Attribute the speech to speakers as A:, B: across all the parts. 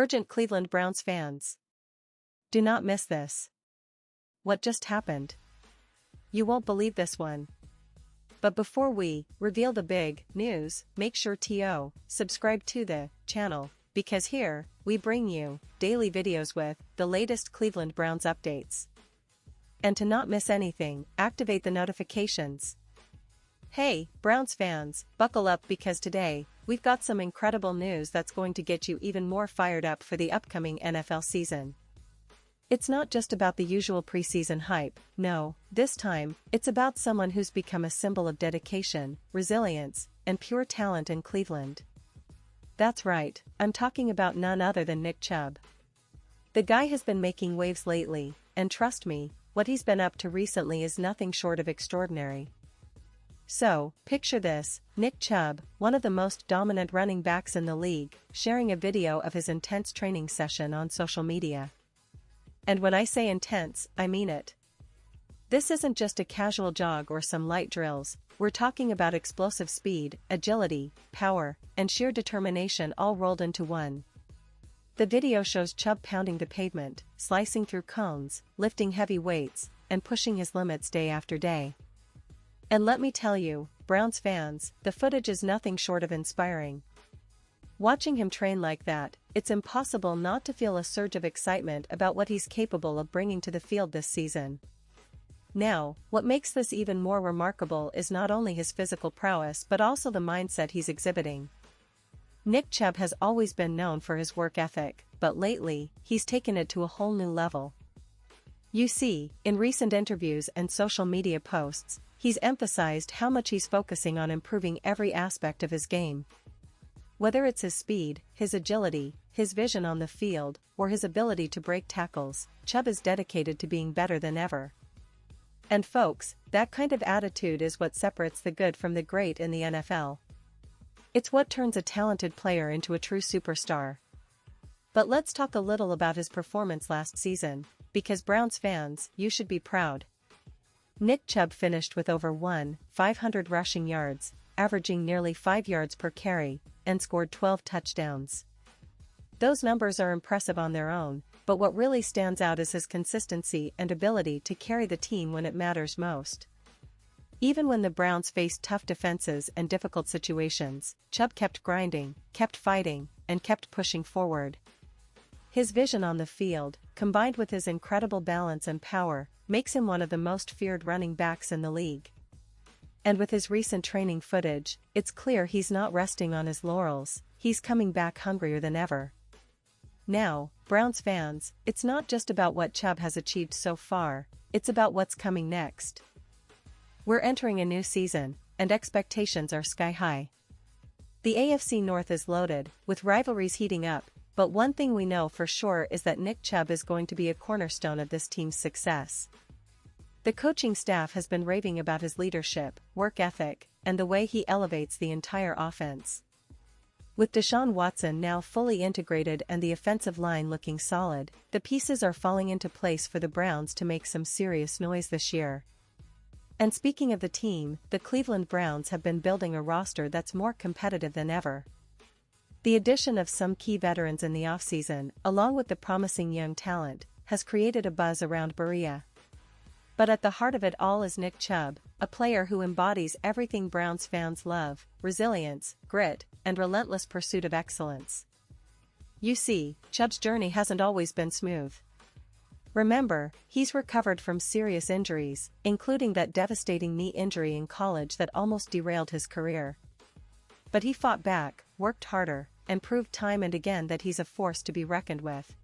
A: Urgent Cleveland Browns fans. Do not miss this. What just happened? You won't believe this one. But before we reveal the big news, make sure to subscribe to the channel, because here, we bring you daily videos with the latest Cleveland Browns updates. And to not miss anything, activate the notifications. Hey, Browns fans, buckle up because today, we've got some incredible news that's going to get you even more fired up for the upcoming NFL season. It's not just about the usual preseason hype, no, this time, it's about someone who's become a symbol of dedication, resilience, and pure talent in Cleveland. That's right, I'm talking about none other than Nick Chubb. The guy has been making waves lately, and trust me, what he's been up to recently is nothing short of extraordinary. So, picture this, Nick Chubb, one of the most dominant running backs in the league, sharing a video of his intense training session on social media. And when I say intense, I mean it. This isn't just a casual jog or some light drills, we're talking about explosive speed, agility, power, and sheer determination all rolled into one. The video shows Chubb pounding the pavement, slicing through cones, lifting heavy weights, and pushing his limits day after day. And let me tell you, Browns fans, the footage is nothing short of inspiring. Watching him train like that, it's impossible not to feel a surge of excitement about what he's capable of bringing to the field this season. Now, what makes this even more remarkable is not only his physical prowess but also the mindset he's exhibiting. Nick Chubb has always been known for his work ethic, but lately, he's taken it to a whole new level. You see, in recent interviews and social media posts, he's emphasized how much he's focusing on improving every aspect of his game. Whether it's his speed, his agility, his vision on the field, or his ability to break tackles, Chubb is dedicated to being better than ever. And folks, that kind of attitude is what separates the good from the great in the NFL. It's what turns a talented player into a true superstar. But let's talk a little about his performance last season, because Browns fans, you should be proud. Nick Chubb finished with over 1,500 rushing yards, averaging nearly 5 yards per carry, and scored 12 touchdowns. Those numbers are impressive on their own, but what really stands out is his consistency and ability to carry the team when it matters most. Even when the Browns faced tough defenses and difficult situations, Chubb kept grinding, kept fighting, and kept pushing forward. His vision on the field, combined with his incredible balance and power, makes him one of the most feared running backs in the league. And with his recent training footage, it's clear he's not resting on his laurels, he's coming back hungrier than ever. Now, Browns fans, it's not just about what Chubb has achieved so far, it's about what's coming next. We're entering a new season, and expectations are sky high. The AFC North is loaded, with rivalries heating up, but one thing we know for sure is that Nick Chubb is going to be a cornerstone of this team's success. The coaching staff has been raving about his leadership, work ethic, and the way he elevates the entire offense. With Deshaun Watson now fully integrated and the offensive line looking solid, the pieces are falling into place for the Browns to make some serious noise this year. And speaking of the team, the Cleveland Browns have been building a roster that's more competitive than ever. The addition of some key veterans in the offseason, along with the promising young talent, has created a buzz around Berea. But at the heart of it all is Nick Chubb, a player who embodies everything Browns fans love: resilience, grit, and relentless pursuit of excellence. You see, Chubb's journey hasn't always been smooth. Remember, he's recovered from serious injuries, including that devastating knee injury in college that almost derailed his career. But he fought back, worked harder, and proved time and again that he's a force to be reckoned with.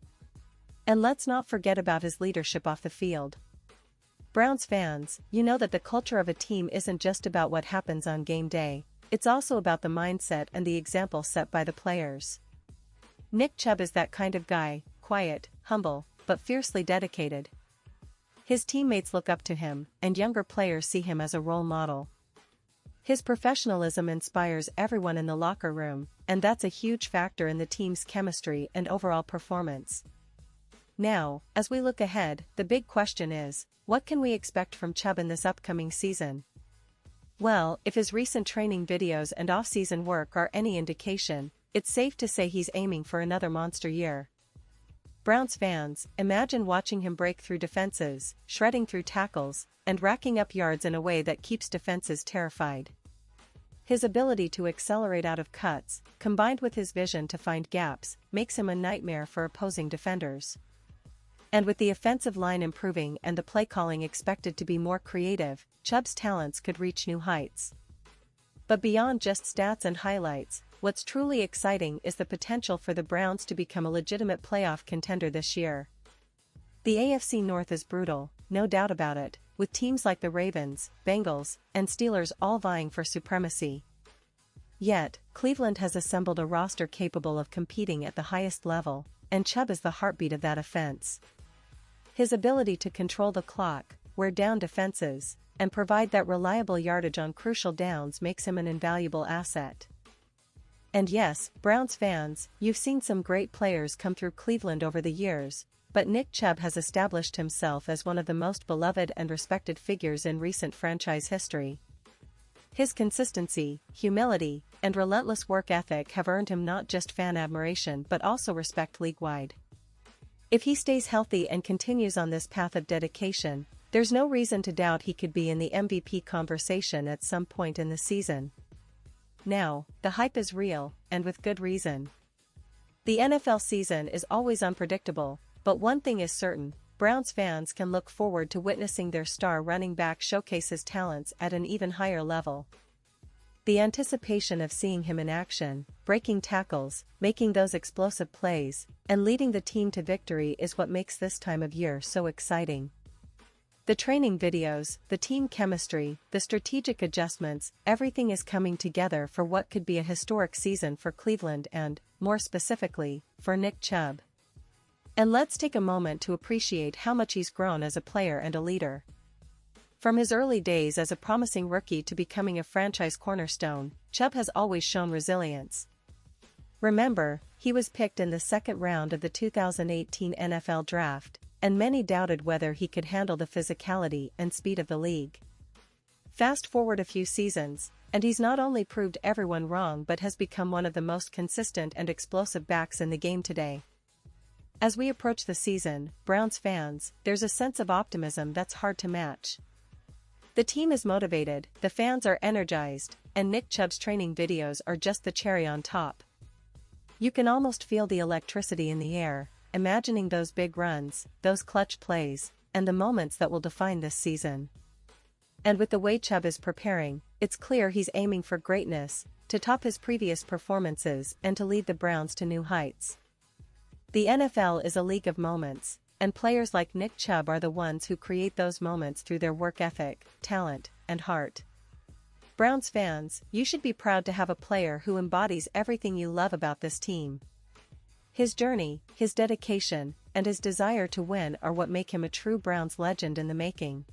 A: And let's not forget about his leadership off the field. Browns fans, you know that the culture of a team isn't just about what happens on game day, it's also about the mindset and the example set by the players. Nick Chubb is that kind of guy, quiet, humble, but fiercely dedicated. His teammates look up to him, and younger players see him as a role model. His professionalism inspires everyone in the locker room, and that's a huge factor in the team's chemistry and overall performance. Now, as we look ahead, the big question is, what can we expect from Chubb in this upcoming season? Well, if his recent training videos and off-season work are any indication, it's safe to say he's aiming for another monster year. Browns fans, imagine watching him break through defenses, shredding through tackles, and racking up yards in a way that keeps defenses terrified. His ability to accelerate out of cuts, combined with his vision to find gaps, makes him a nightmare for opposing defenders. And with the offensive line improving and the play calling expected to be more creative, Chubb's talents could reach new heights. But beyond just stats and highlights, what's truly exciting is the potential for the Browns to become a legitimate playoff contender this year. The AFC North is brutal, no doubt about it, with teams like the Ravens, Bengals, and Steelers all vying for supremacy. Yet, Cleveland has assembled a roster capable of competing at the highest level, and Chubb is the heartbeat of that offense. His ability to control the clock, wear down defenses, and provide that reliable yardage on crucial downs makes him an invaluable asset. And yes, Browns fans, you've seen some great players come through Cleveland over the years, but Nick Chubb has established himself as one of the most beloved and respected figures in recent franchise history. His consistency, humility, and relentless work ethic have earned him not just fan admiration but also respect league-wide. If he stays healthy and continues on this path of dedication, there's no reason to doubt he could be in the MVP conversation at some point in the season. Now, the hype is real, and with good reason. The NFL season is always unpredictable, but one thing is certain, Browns fans can look forward to witnessing their star running back showcase his talents at an even higher level. The anticipation of seeing him in action, breaking tackles, making those explosive plays, and leading the team to victory is what makes this time of year so exciting. The training videos, the team chemistry, the strategic adjustments, everything is coming together for what could be a historic season for Cleveland and, more specifically, for Nick Chubb. And let's take a moment to appreciate how much he's grown as a player and a leader. From his early days as a promising rookie to becoming a franchise cornerstone, Chubb has always shown resilience. Remember, he was picked in the second round of the 2018 NFL Draft, and many doubted whether he could handle the physicality and speed of the league. Fast forward a few seasons, and he's not only proved everyone wrong but has become one of the most consistent and explosive backs in the game today. As we approach the season, Browns fans, there's a sense of optimism that's hard to match. The team is motivated, the fans are energized, and Nick Chubb's training videos are just the cherry on top. You can almost feel the electricity in the air, imagining those big runs, those clutch plays, and the moments that will define this season. And with the way Chubb is preparing, it's clear he's aiming for greatness, to top his previous performances and to lead the Browns to new heights. The NFL is a league of moments, and players like Nick Chubb are the ones who create those moments through their work ethic, talent, and heart. Browns fans, you should be proud to have a player who embodies everything you love about this team. His journey, his dedication, and his desire to win are what make him a true Browns legend in the making.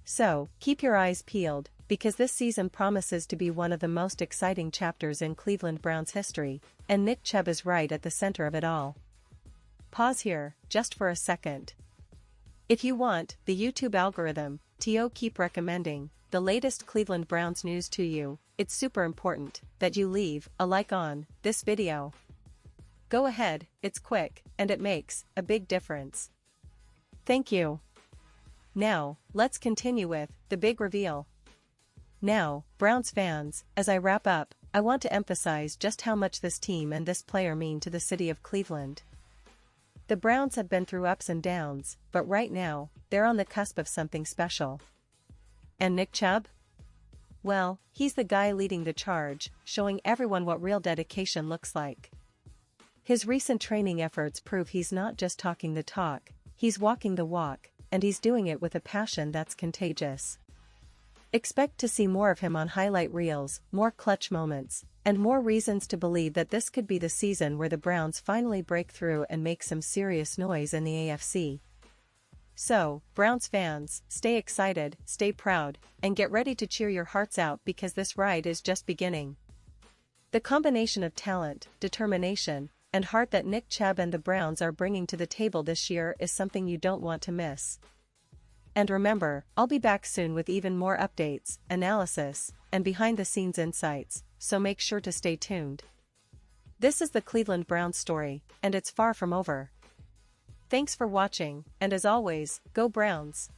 A: So, keep your eyes peeled, because this season promises to be one of the most exciting chapters in Cleveland Browns history, and Nick Chubb is right at the center of it all. Pause here, just for a second. If you want the YouTube algorithm to keep recommending the latest Cleveland Browns news to you, it's super important that you leave a like on this video. Go ahead, it's quick, and it makes a big difference. Thank you. Now, let's continue with the big reveal. Now, Browns fans, as I wrap up, I want to emphasize just how much this team and this player mean to the city of Cleveland. The Browns have been through ups and downs, but right now, they're on the cusp of something special. And Nick Chubb? Well, he's the guy leading the charge, showing everyone what real dedication looks like. His recent training efforts prove he's not just talking the talk, he's walking the walk, and he's doing it with a passion that's contagious. Expect to see more of him on highlight reels, more clutch moments, and more reasons to believe that this could be the season where the Browns finally break through and make some serious noise in the AFC. So, Browns fans, stay excited, stay proud, and get ready to cheer your hearts out because this ride is just beginning. The combination of talent, determination, and heart that Nick Chubb and the Browns are bringing to the table this year is something you don't want to miss. And remember, I'll be back soon with even more updates, analysis, and behind-the-scenes insights, so make sure to stay tuned. This is the Cleveland Browns story, and it's far from over. Thanks for watching, and as always, go Browns!